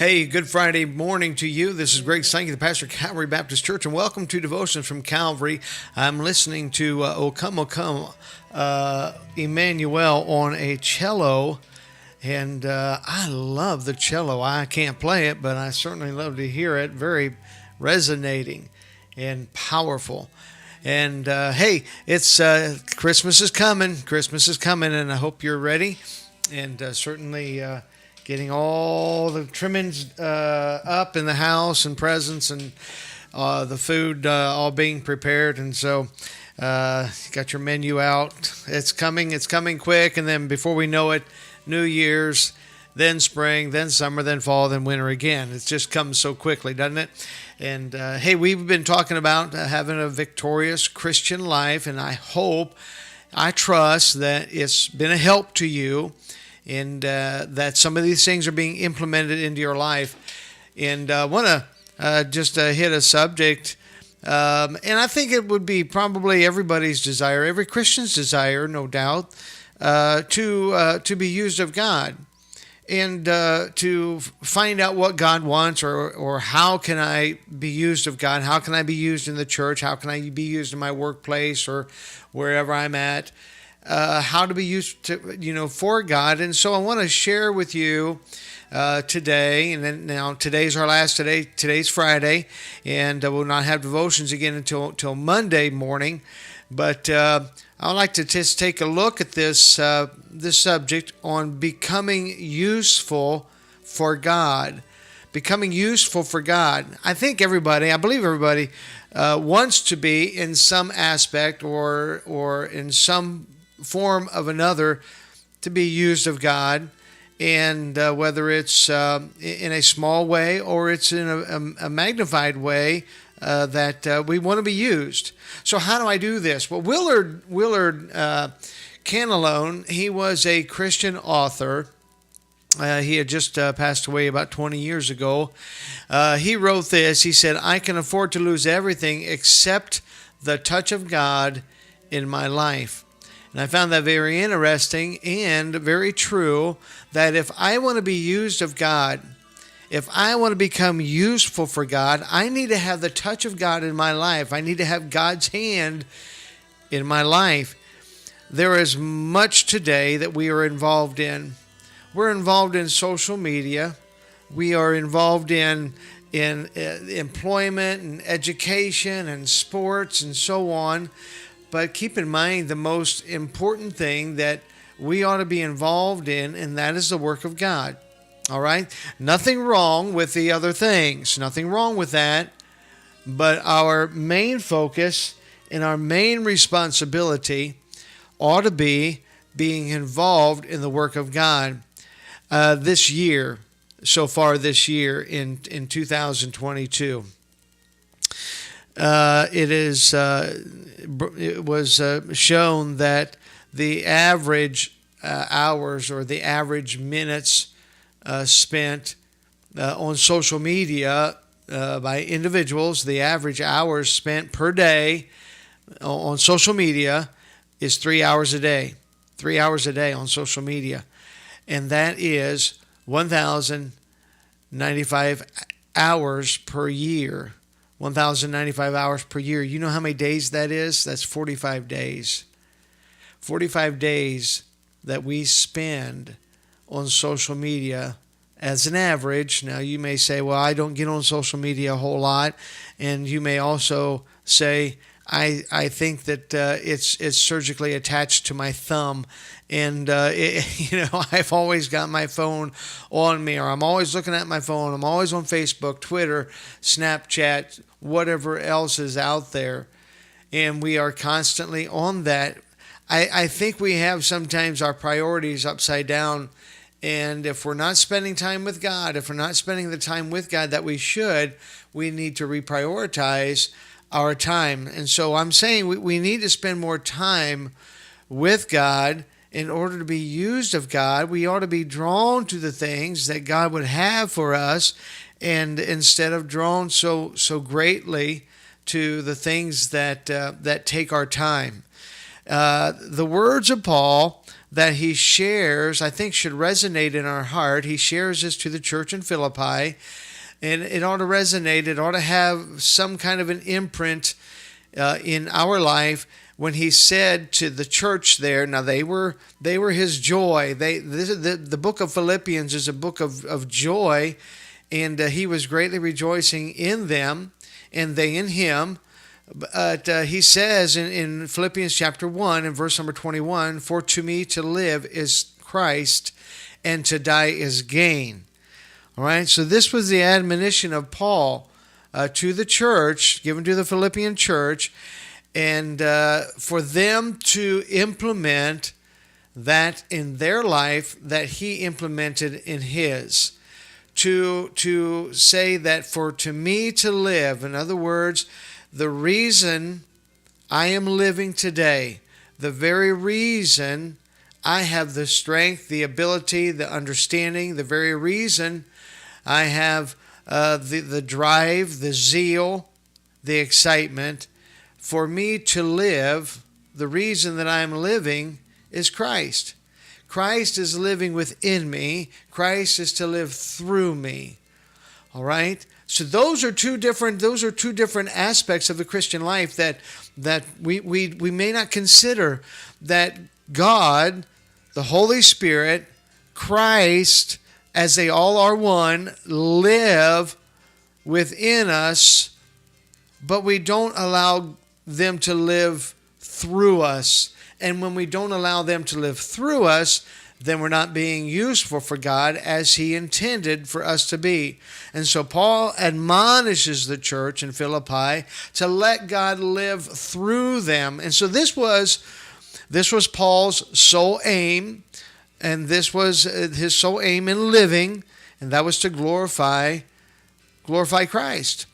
Hey, good Friday morning to you. This is Greg Sankey, the pastor of Calvary Baptist Church, and welcome to Devotions from Calvary. I'm listening to O Come, Emmanuel on a cello, and I love the cello. I can't play it, but I certainly love to hear it. Very resonating and powerful. And hey, it's Christmas is coming. Christmas is coming, and I hope you're ready. And certainly getting all the trimmings up in the house and presents and the food all being prepared. And so got your menu out. It's coming quick. And then before we know it, New Year's, then spring, then summer, then fall, then winter again. It just comes so quickly, doesn't it? And hey, we've been talking about having a victorious Christian life, and I trust that it's been a help to you, and that some of these things are being implemented into your life. And I want to just hit a subject, and I think it would be probably everybody's desire, every Christian's desire, no doubt, to be used of God, and to find out what God wants, or how can I be used of God? How can I be used in the church? How can I be used in my workplace or wherever I'm at? How to be used for God. And so I want to share with you today, and then now today's our last day. Today's Friday, and we'll not have devotions again until Monday morning. But I'd like to just take a look at this subject on becoming useful for God. Becoming useful for God. I believe everybody wants to be in some aspect or in some form of another to be used of God, and whether it's in a small way or it's in a magnified way, that we want to be used. So how do I do this? Well, Willard Canelone, he was a Christian author. He had just passed away about 20 years ago. He wrote this. He said, "I can afford to lose everything except the touch of God in my life." And I found that very interesting and very true, that if I want to be used of God, if I want to become useful for God, I need to have the touch of God in my life. I need to have God's hand in my life. There is much today that we are involved in. We're involved in social media. We are involved in employment and education and sports and so on. But keep in mind the most important thing that we ought to be involved in, and that is the work of God. All right? Nothing wrong with the other things. Nothing wrong with that. But our main focus and our main responsibility ought to be being involved in the work of God. This year, so far this year in 2022, it was shown that the average hours or the average minutes spent on social media by individuals, the average hours spent per day on social media is 3 hours a day. 3 hours a day on social media. And that is 1,095 hours per year. 1,095 hours per year. You know how many days that is? That's 45 days. 45 days that we spend on social media as an average. Now you may say, well, I don't get on social media a whole lot. And you may also say, I think that it's surgically attached to my thumb, and I've always got my phone on me, or I'm always looking at my phone. I'm always on Facebook, Twitter, Snapchat, whatever else is out there, and we are constantly on that. I think we have sometimes our priorities upside down, and if we're not spending time with God, if we're not spending the time with God that we should, we need to reprioritize our time. And so I'm saying we need to spend more time with God in order to be used of God. We ought to be drawn to the things that God would have for us, and instead of drawn so greatly to the things that take our time. The words of Paul that he shares, I think should resonate in our heart. He shares this to the church in Philippi, and it ought to resonate. It ought to have some kind of an imprint in our life when he said to the church there. Now they were his joy. The book of Philippians is a book of joy, and he was greatly rejoicing in them, and they in him. But he says in Philippians chapter 1 and verse number 21, "For to me to live is Christ, and to die is gain." All right, so this was the admonition of Paul to the church, given to the Philippian church, and for them to implement that in their life that he implemented in his. To say that for to me to live, in other words, the reason I am living today, the very reason I have the strength, the ability, the understanding, the very reason I have the drive, the zeal, the excitement, for me to live, the reason that I am living is Christ. Christ is living within me. Christ is to live through me. All right? So those are two different aspects of the Christian life that we may not consider, that God, the Holy Spirit, Christ, as they all are one, live within us, but we don't allow them to live through us. And when we don't allow them to live through us, then we're not being useful for God as he intended for us to be. And so Paul admonishes the church in Philippi to let God live through them. And so this was Paul's sole aim, and this was his sole aim in living, and that was to glorify Christ.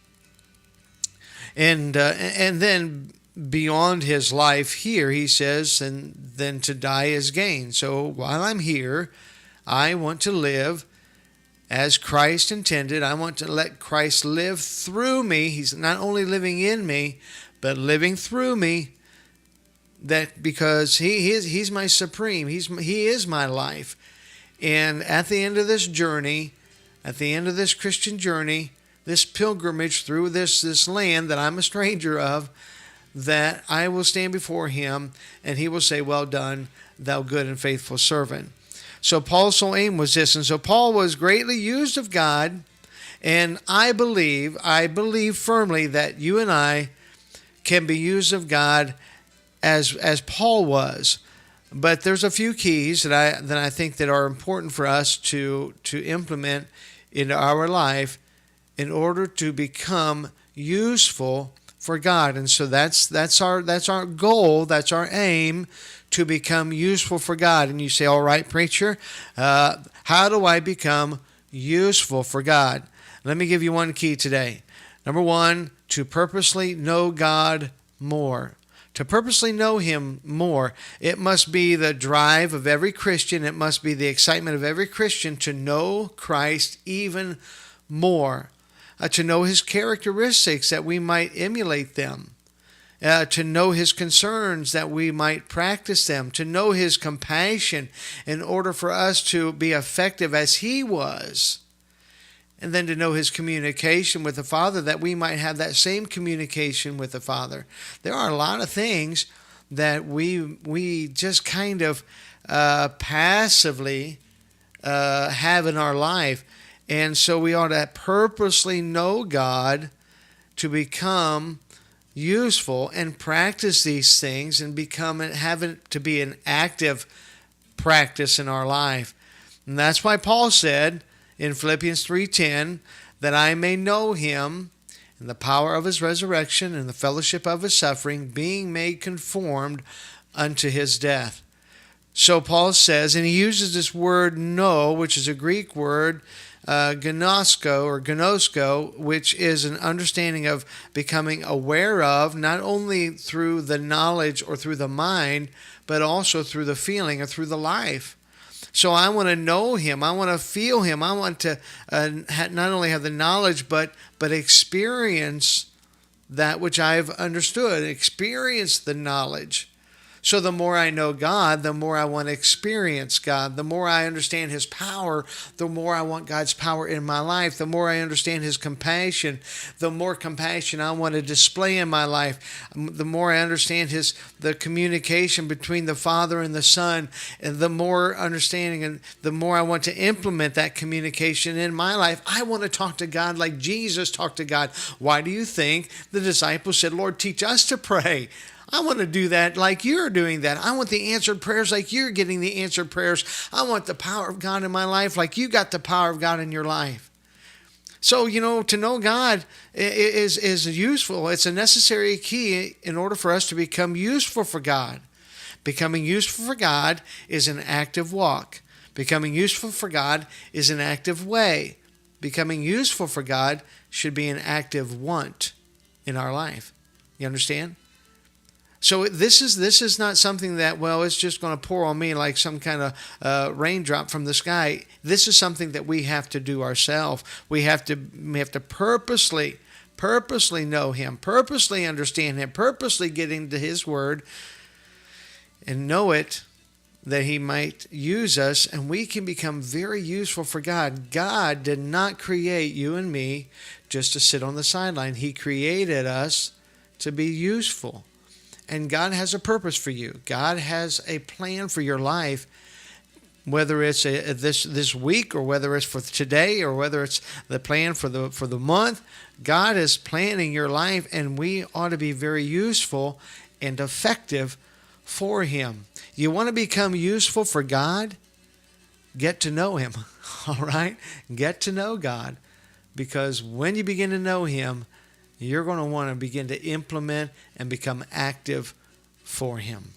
And then beyond his life here, he says, and then to die is gain. So while I'm here, I want to live as Christ intended. I want to let Christ live through me. He's not only living in me, but living through me. That because he's my supreme. He is my life. And at the end of this journey, at the end of this Christian journey, this pilgrimage through this land that I'm a stranger of, that I will stand before him and he will say, "Well done, thou good and faithful servant." So Paul's sole aim was this. And so Paul was greatly used of God. And I believe firmly that you and I can be used of God as Paul was. But there's a few keys that I think that are important for us to implement into our life in order to become useful for God. And so that's our goal, that's our aim, to become useful for God. And you say, "All right, preacher, how do I become useful for God?" Let me give you one key today. Number one, to purposely know God more. To purposely know him more. It must be the drive of every Christian. It must be the excitement of every Christian to know Christ even more. To know his characteristics that we might emulate them, to know his concerns that we might practice them, to know his compassion in order for us to be effective as he was, and then to know his communication with the Father that we might have that same communication with the Father. There are a lot of things that we just kind of passively have in our life. And so we ought to purposely know God to become useful and practice these things and have it to be an active practice in our life. And that's why Paul said in Philippians 3:10 that I may know him and the power of his resurrection and the fellowship of his suffering, being made conformed unto his death. So Paul says, and he uses this word know, which is a Greek word, gnosko, which is an understanding of becoming aware of, not only through the knowledge or through the mind, but also through the feeling or through the life. So I want to know him. I want to feel him. I want to not only have the knowledge, but experience that which I've understood, experience the knowledge. So the more I know God, the more I want to experience God. The more I understand His power, the more I want God's power in my life. The more I understand His compassion, the more compassion I want to display in my life. The more I understand the communication between the Father and the Son, and the more understanding and the more I want to implement that communication in my life. I want to talk to God like Jesus talked to God. Why do you think the disciples said, Lord, teach us to pray? I want to do that like you're doing that. I want the answered prayers like you're getting the answered prayers. I want the power of God in my life like you got the power of God in your life. So, to know God is useful. It's a necessary key in order for us to become useful for God. Becoming useful for God is an active walk. Becoming useful for God is an active way. Becoming useful for God should be an active want in our life. You understand? So this is not something that, well, it's just going to pour on me like some kind of raindrop from the sky. This is something that we have to do ourselves. We have to purposely know Him, purposely understand Him, purposely get into His Word and know it, that He might use us, and we can become very useful for God. God did not create you and me just to sit on the sideline. He created us to be useful. And God has a purpose for you. God has a plan for your life, whether it's this week or whether it's for today or whether it's the plan for the month. God is planning your life, and we ought to be very useful and effective for Him. You want to become useful for God? Get to know Him. All right? Get to know God, because when you begin to know Him, you're going to want to begin to implement and become active for Him.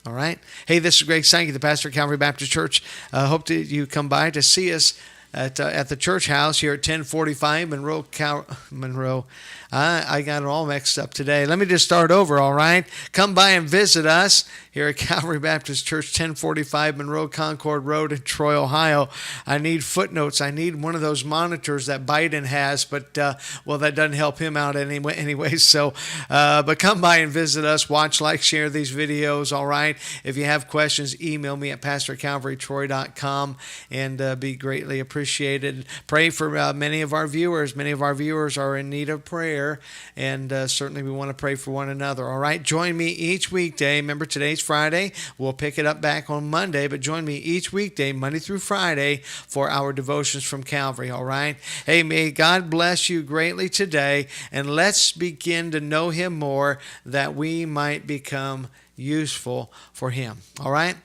All right? Hey, this is Greg Sankey, the pastor at Calvary Baptist Church. I hope that you come by to see us at the church house here at 1045 Monroe. I got it all mixed up today. Let me just start over, all right? Come by and visit us here at Calvary Baptist Church, 1045 Monroe Concord Road in Troy, Ohio. I need footnotes. I need one of those monitors that Biden has, but, well, that doesn't help him out anyway. So, but come by and visit us. Watch, like, share these videos, all right? If you have questions, email me at pastor@calvarytroy.com, and be greatly appreciated. Pray for many of our viewers. Many of our viewers are in need of prayer, and certainly we want to pray for one another. All right, join me each weekday. Remember, today's Friday. We'll pick it up back on Monday, but join me each weekday, Monday through Friday, for our devotions from Calvary. All right. Hey, may God bless you greatly today, and let's begin to know Him more, that we might become useful for Him. All right.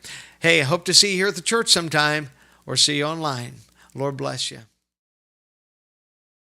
Hey, I hope to see you here at the church sometime, or see you online. Lord bless you.